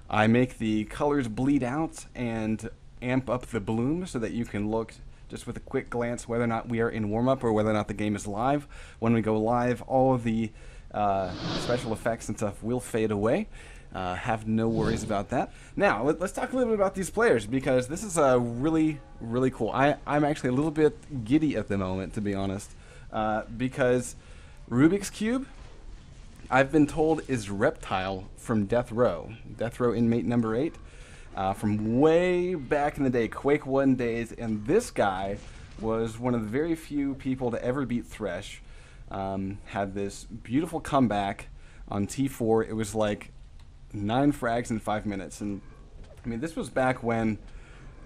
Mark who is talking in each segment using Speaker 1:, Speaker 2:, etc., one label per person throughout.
Speaker 1: I make the colors bleed out and amp up the bloom so that you can look just with a quick glance whether or not we are in warm-up or whether or not the game is live. When we go live, all of the special effects and stuff will fade away. Have no worries about that. Now, let's talk a little bit about these players, because this is really, really cool. I'm actually a little bit giddy at the moment, to be honest, because Rubik's Cube, I've been told, is Reptile from Death Row. Death Row inmate number 8. From way back in the day, Quake 1 days, and this guy was one of the very few people to ever beat Thresh. Had this beautiful comeback on T4. It was like 9 frags in 5 minutes, and I mean, this was back when,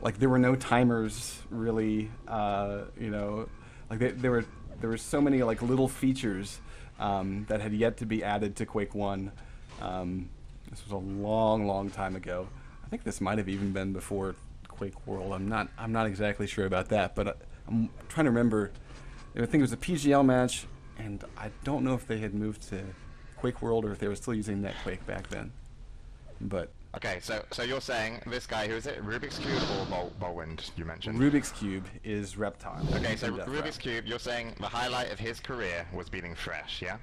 Speaker 1: like, there were no timers really. You know, like there were so many like little features that had yet to be added to Quake 1. This was a long, long time ago. I think this might have even been before Quake World. I'm not exactly sure about that, but I'm trying to remember. I think it was a PGL match, and I don't know if they had moved to Quake World or if they were still using NetQuake back then. But
Speaker 2: okay, so you're saying this guy, who is it? Rubik's Cube or Bolwind, you mentioned?
Speaker 1: Rubik's Cube is Reptile.
Speaker 2: Okay, so Rubik's Cube, you're saying the highlight of his career was beating Thresh, yeah?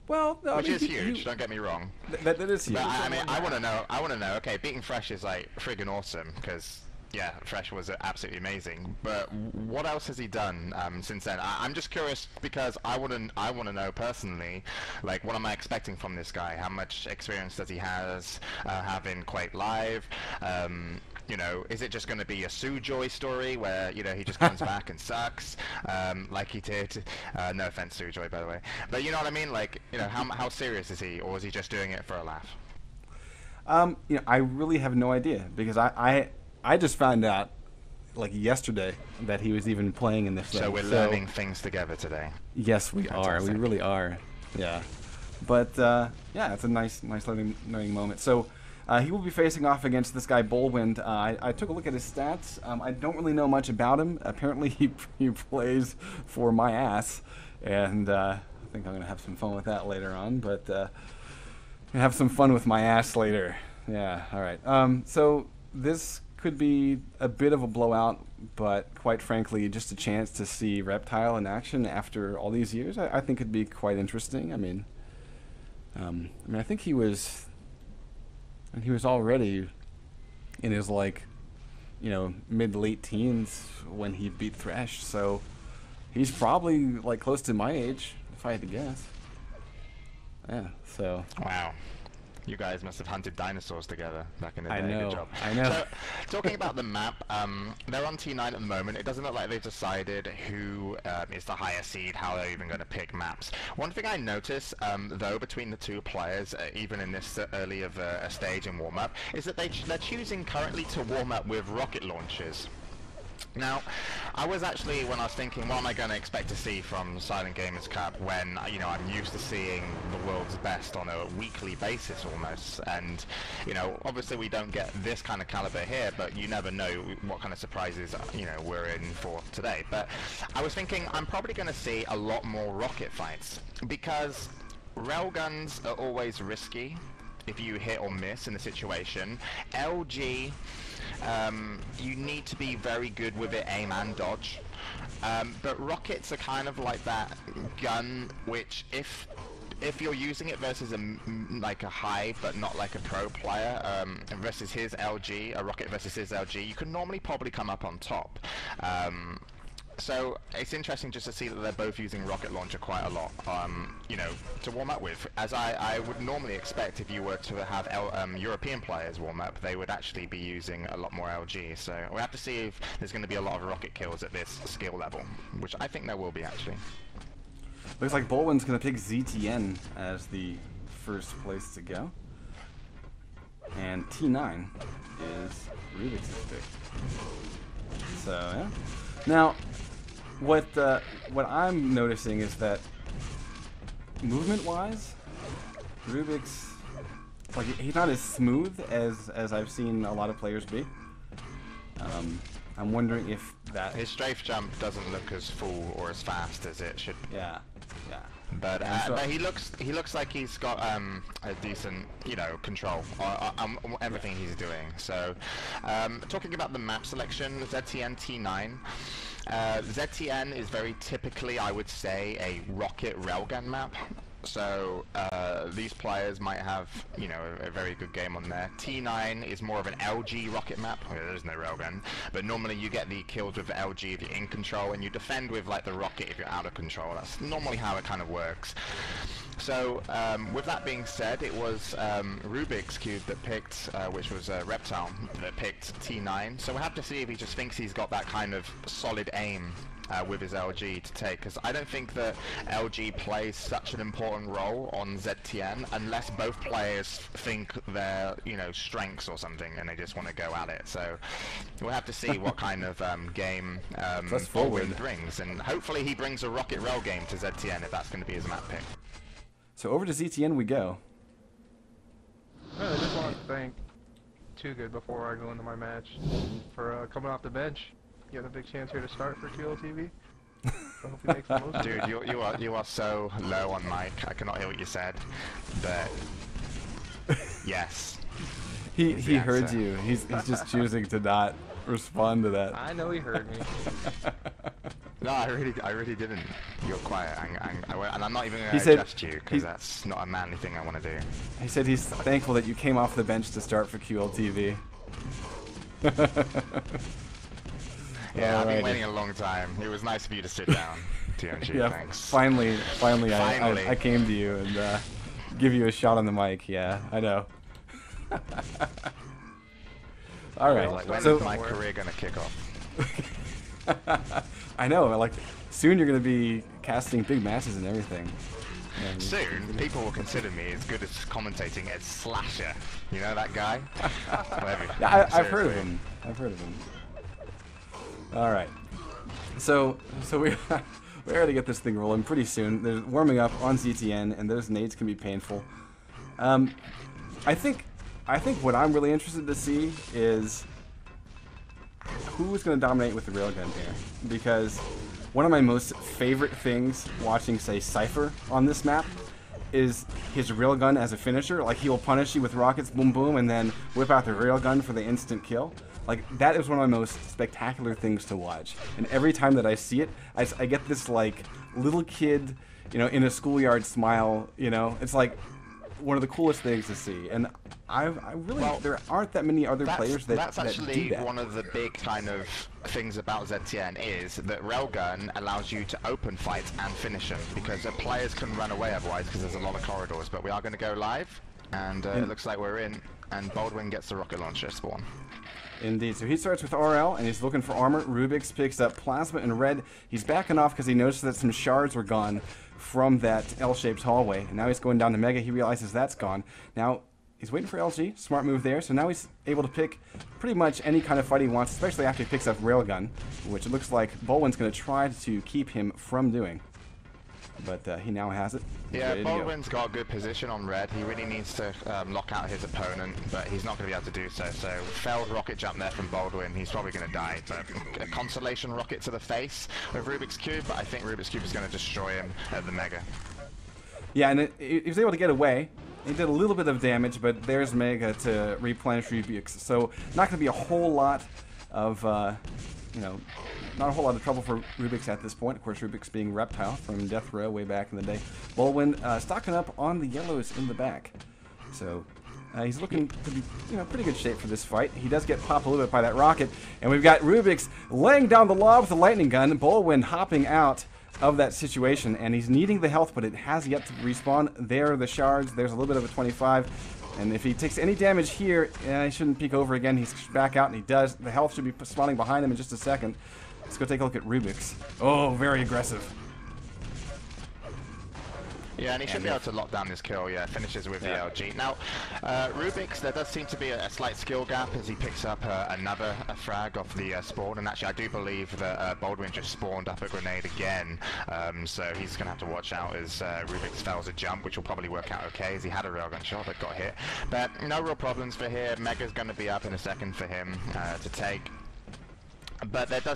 Speaker 1: Well, no,
Speaker 2: which is huge. Don't get me wrong.
Speaker 1: That is huge.
Speaker 2: But I mean, I want to know. Okay, beating Thresh is like friggin' awesome, because yeah, Thresh was absolutely amazing. But what else has he done since then? I'm just curious, because I want to know personally, like, what am I expecting from this guy? How much experience does he have in Quake Live? You know, is it just going to be a Sujoy story where, you know, he just comes back and sucks, like he did? No offense, Sujoy, by the way. But you know what I mean? Like, you know, how serious is he, or is he just doing it for a laugh?
Speaker 1: You know, I really have no idea, because I just found out, like, yesterday that he was even playing in this thing.
Speaker 2: So we're learning things together today.
Speaker 1: Yes, we are. We really are. Yeah. But yeah, it's a nice learning moment. So. He will be facing off against this guy, Bolwind. I took a look at his stats. I don't really know much about him. Apparently, he plays for my ass, and I think I'm going to have some fun with that later on. But have some fun with my ass later. Yeah, all right. So this could be a bit of a blowout, but quite frankly, just a chance to see Reptile in action after all these years. I think it'd be quite interesting. I mean, I think he was. And he was already in his, like, you know, mid-late teens when he beat Thresh, so he's probably, like, close to my age, if I had to guess. Yeah, so.
Speaker 2: Wow. You guys must have hunted dinosaurs together back in the day.
Speaker 1: I know.
Speaker 2: Good job.
Speaker 1: I know.
Speaker 2: So, talking about the map, they're on T9 at the moment. It doesn't look like they've decided who is the higher seed, how they're even going to pick maps. One thing I notice, though, between the two players, even in this early of a stage in warm-up, is that they're choosing currently to warm up with rocket launchers. Now, I was actually, when I was thinking, what am I going to expect to see from Silent Gamers Cup when, you know, I'm used to seeing the world's best on a weekly basis almost, and, you know, obviously we don't get this kind of caliber here, but you never know what kind of surprises, you know, we're in for today. But I was thinking I'm probably going to see a lot more rocket fights, because railguns are always risky if you hit or miss in the situation. LG, you need to be very good with it, aim and dodge. But rockets are kind of like that gun which, if you're using it versus like a high but not like a pro player, versus his LG, a rocket versus his LG, you can normally probably come up on top. So it's interesting just to see that they're both using rocket launcher quite a lot, you know, to warm up with. As I would normally expect, if you were to have European players warm up, they would actually be using a lot more LG. So we'll have to see if there's going to be a lot of rocket kills at this skill level, which I think there will be actually.
Speaker 1: Looks like Bolwin's going to pick ZTN as the first place to go. And T9 is Rubik's pick. So, yeah. Now, what I'm noticing is that movement-wise, Rubik's, like, he's not as smooth as I've seen a lot of players be. I'm wondering if that...
Speaker 2: His strafe jump doesn't look as full or as fast as it should.
Speaker 1: Yeah, yeah.
Speaker 2: But he looks like he's got a decent, control on everything he's doing. So, talking about the map selection, ZTN T9. ZTN is very typically, I would say, a rocket railgun map. So these players might have, a very good game on there. T9 is more of an LG rocket map. Okay, there is no railgun, but normally you get the kills with LG if you're in control, and you defend with like the rocket if you're out of control. That's normally how it kind of works. So with that being said, it was Rubik's Cube that picked, which was Reptile, that picked T9. So we'll have to see if he just thinks he's got that kind of solid aim with his LG to take, because I don't think that LG plays such an important role on ZTN unless both players think they're, strengths or something and they just want to go at it. So we'll have to see what kind of game Baldwin brings, and hopefully he brings a rocket rail game to ZTN if that's going to be his map pick.
Speaker 1: So over to ZTN we go.
Speaker 3: I just want to thank Too Good before I go into my match for coming off the bench. You have a big chance here to start for QLTV. I hope he makes the most.
Speaker 2: Dude, you are so low on mic. I cannot hear what you said, but yes.
Speaker 1: He heard you. He's just choosing to not respond to that.
Speaker 3: I know he heard me.
Speaker 2: No, I really didn't. You're quiet, and I'm not even going to adjust you because that's not a manly thing I want to do.
Speaker 1: He said he's thankful that you came off the bench to start for QLTV.
Speaker 2: Yeah, I've been waiting a long time. It was nice of you to sit down, TMG.
Speaker 1: Yeah,
Speaker 2: thanks.
Speaker 1: Finally, I came to you and give you a shot on the mic. Yeah, I know. All right.
Speaker 2: Like, when
Speaker 1: so
Speaker 2: is my career gonna kick off?
Speaker 1: I know. Like soon you're gonna be casting big matches and everything. And
Speaker 2: soon, people will consider me as good as commentating as Slasher. You know that guy?
Speaker 1: Yeah, I've heard of him. I've heard of him. All right, so we gotta get this thing rolling pretty soon. There's warming up on ZTN, and those nades can be painful. I think what I'm really interested to see is who's gonna dominate with the railgun here, because one of my most favorite things watching, say, Cypher on this map is his railgun as a finisher. Like, he will punish you with rockets, boom boom, and then whip out the railgun for the instant kill. Like, that is one of my most spectacular things to watch. And every time that I see it, I get this, like, little kid, in a schoolyard smile, It's like one of the coolest things to see. And there aren't that many other players that do that.
Speaker 2: That's actually one of the big kind of things about ZTN is that railgun allows you to open fights and finish them, because the players can run away otherwise because there's a lot of corridors. But we are going to go live, and it looks like we're in, and Baldwin gets the rocket launcher spawn.
Speaker 1: Indeed. So he starts with RL, and he's looking for armor. Rubik's picks up plasma and red. He's backing off because he noticed that some shards were gone from that L-shaped hallway. And now he's going down to Mega. He realizes that's gone. Now he's waiting for LG. Smart move there. So now he's able to pick pretty much any kind of fight he wants, especially after he picks up Railgun, which it looks like Baldwin's going to try to keep him from doing. But he now has it.
Speaker 2: Yeah, Baldwin's got a good position on red. He really needs to lock out his opponent, but he's not going to be able to do so. So, failed rocket jump there from Baldwin. He's probably going to die. But a consolation rocket to the face with Rubik's Cube, but I think Rubik's Cube is going to destroy him at the Mega.
Speaker 1: Yeah, and he was able to get away. He did a little bit of damage, but there's Mega to replenish Rubik's. So, not going to be a whole lot of, not a whole lot of trouble for Rubik's at this point. Of course, Rubik's being Reptile from Death Row way back in the day. Baldwin stocking up on the yellows in the back. So he's looking to be, pretty good shape for this fight. He does get popped a little bit by that rocket. And we've got Rubik's laying down the lob with the lightning gun. Baldwin hopping out of that situation. And he's needing the health, but it has yet to respawn. There are the shards. There's a little bit of a 25. And if he takes any damage here, he shouldn't peek over again. He's back out, and he does. The health should be spawning behind him in just a second. Let's go take a look at Rubik's. Oh, very aggressive.
Speaker 2: Yeah, and he should be able to lock down this kill. Yeah, finishes with the LG. Now, Rubik's, there does seem to be a slight skill gap as he picks up another frag off the spawn. And actually, I do believe that Baldwin just spawned up a grenade again. So he's going to have to watch out as Rubik's fails a jump, which will probably work out okay, as he had a railgun shot but got hit. But no real problems for here. Mega's going to be up in a second for him to take. But there does